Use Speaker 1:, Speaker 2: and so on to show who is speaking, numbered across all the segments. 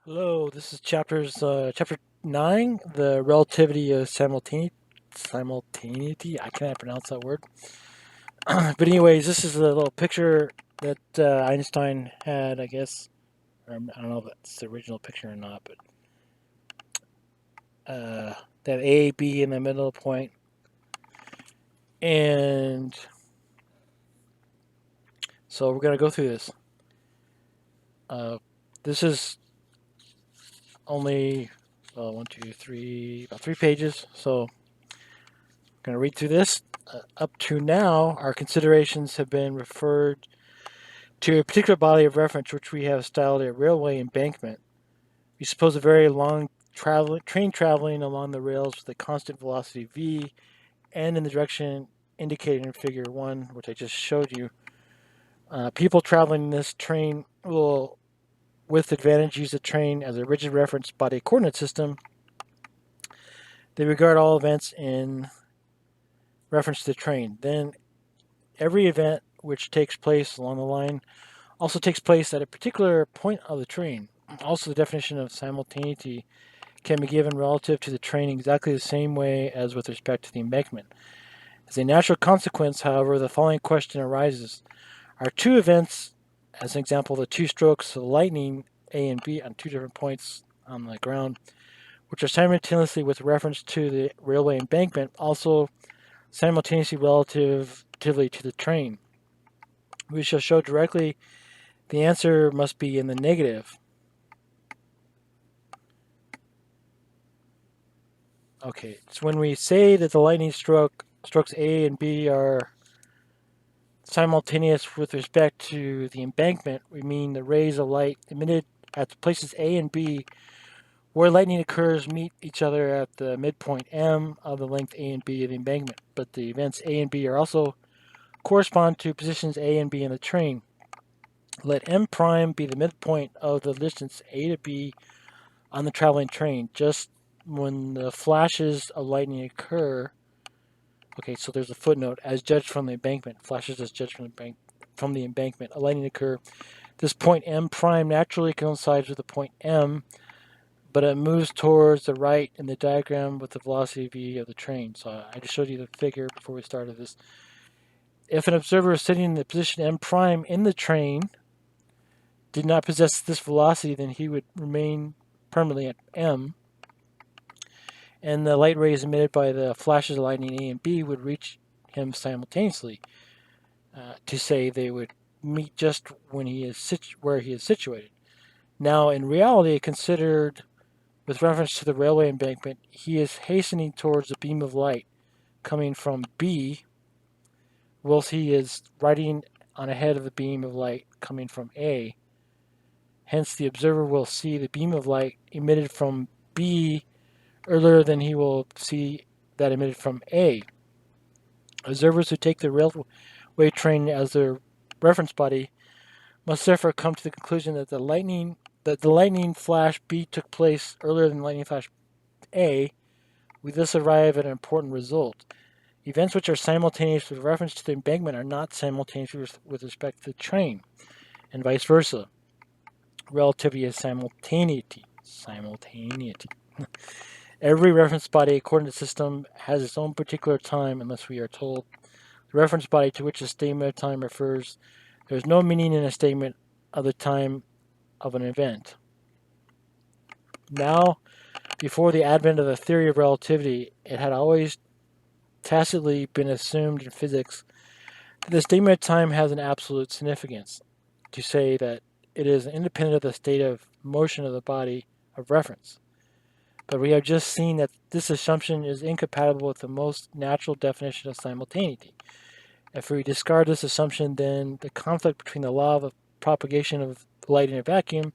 Speaker 1: Hello, this is chapter 9, the relativity of simultaneity. I cannot pronounce that word. But anyways, this is a little picture that Einstein had, I guess. I don't know if that's the original picture or not, but that A, B in the middle point. And so we're going to go through this. Uh, this is only, one, two, three, about 3 pages. So I'm going to read through this. Up to now, our considerations have been referred to a particular body of reference which we have styled a railway embankment. We suppose a very long train traveling along the rails with a constant velocity v and in the direction indicated in figure 1, which I just showed you. People traveling in this train will, with advantage, use the train as a rigid reference body coordinate system. They regard all events in reference to the train. Then every event which takes place along the line also takes place at a particular point of the train. Also, the definition of simultaneity can be given relative to the train exactly the same way as with respect to the embankment. As a natural consequence, however, the following question arises. Are two events, as an example, the two strokes of lightning A and B on two different points on the ground, which are simultaneously with reference to the railway embankment, also simultaneously relatively to the train? We shall show directly the answer must be in the negative. Okay, so when we say that the lightning strokes A and B are simultaneous with respect to the embankment, we mean the rays of light emitted at the places A and B where lightning occurs meet each other at the midpoint M of the length A and B of the embankment. But the events A and B are also correspond to positions A and B in the train. Let M prime be the midpoint of the distance A to B on the traveling train. Just when the flashes of lightning occur, okay, so there's a footnote, as judged from the embankment, flashes as judged from the embankment, a lightning occur. This point M prime naturally coincides with the point M, but it moves towards the right in the diagram with the velocity v of the train. So I just showed you the figure before we started this. If an observer sitting in the position M prime in the train did not possess this velocity, then he would remain permanently at M, and the light rays emitted by the flashes of lightning A and B would reach him simultaneously. To say they would meet just when where he is situated. Now, in reality, considered with reference to the railway embankment, he is hastening towards a beam of light coming from B, whilst he is riding on ahead of the beam of light coming from A. Hence, the observer will see the beam of light emitted from B earlier than he will see that emitted from A. Observers who take the railway train as their reference body must therefore come to the conclusion that the lightning flash B took place earlier than lightning flash A. We thus arrive at an important result. Events which are simultaneous with reference to the embankment are not simultaneous with respect to the train, and vice versa. Relativity of simultaneity. Every reference body coordinate system has its own particular time unless we are told the reference body to which a statement of time refers. There is no meaning in a statement of the time of an event. Now, before the advent of the theory of relativity, it had always tacitly been assumed in physics that the statement of time has an absolute significance, to say that it is independent of the state of motion of the body of reference. But we have just seen that this assumption is incompatible with the most natural definition of simultaneity. If we discard this assumption, then the conflict between the law of propagation of light in a vacuum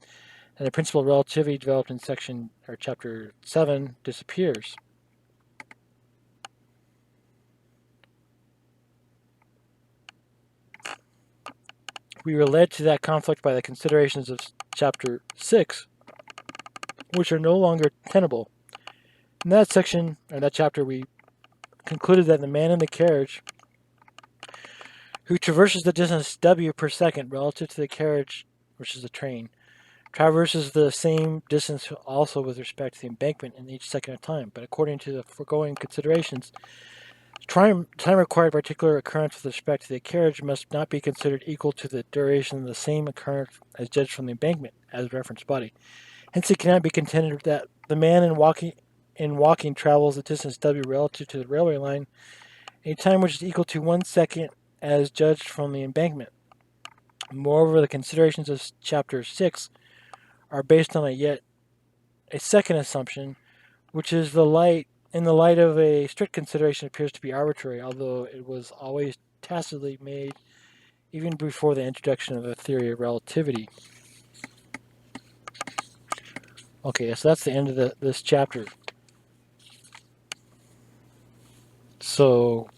Speaker 1: and the principle of relativity developed in chapter 7 disappears. We were led to that conflict by the considerations of chapter 6, which are no longer tenable. In that section, or that chapter, we concluded that the man in the carriage who traverses the distance w per second relative to the carriage, which is the train, traverses the same distance also with respect to the embankment in each second of time. But according to the foregoing considerations, time required for particular occurrence with respect to the carriage must not be considered equal to the duration of the same occurrence as judged from the embankment as reference body. Hence, it cannot be contended that the man in walking travels the distance w relative to the railway line a time which is equal to 1 second as judged from the embankment. Moreover, the considerations of Chapter 6 are based on a second assumption, which is the light in the light of a strict consideration appears to be arbitrary, although it was always tacitly made even before the introduction of the theory of relativity. Okay, so that's the end of this chapter. So,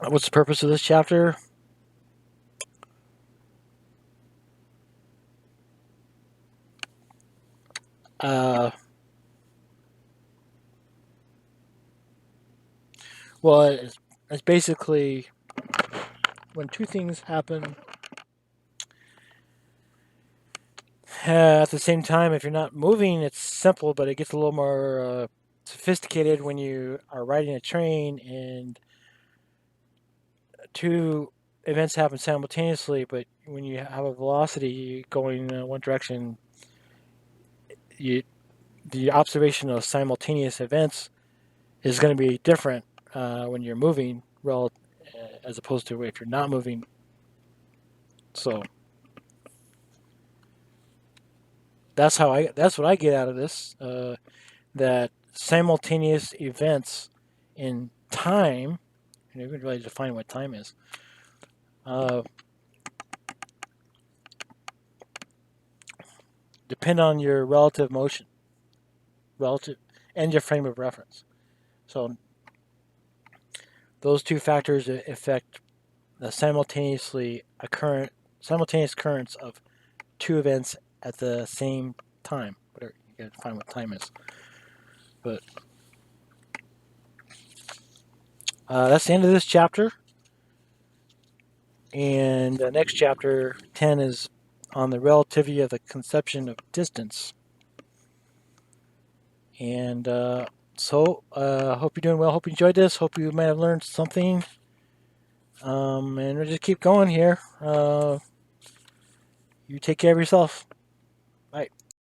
Speaker 1: what's the purpose of this chapter? Uh, well, it's basically when two things happen at the same time. If you're not moving, it's simple, but it gets a little more sophisticated when you are riding a train and two events happen simultaneously. But when you have a velocity going in one direction, you, the observation of simultaneous events is going to be different when you're moving, as opposed to if you're not moving. So that's what I get out of this. That simultaneous events in time, and you can really define what time is, uh, depend on your relative motion, relative, and your frame of reference. So those two factors affect the simultaneous occurrence of two events at the same time. Whatever you gotta define what time is. But that's the end of this chapter. And the next chapter 10 is on the relativity of the conception of distance. And hope you're doing well. Hope you enjoyed this. Hope you might have learned something. And we'll just keep going here. You take care of yourself.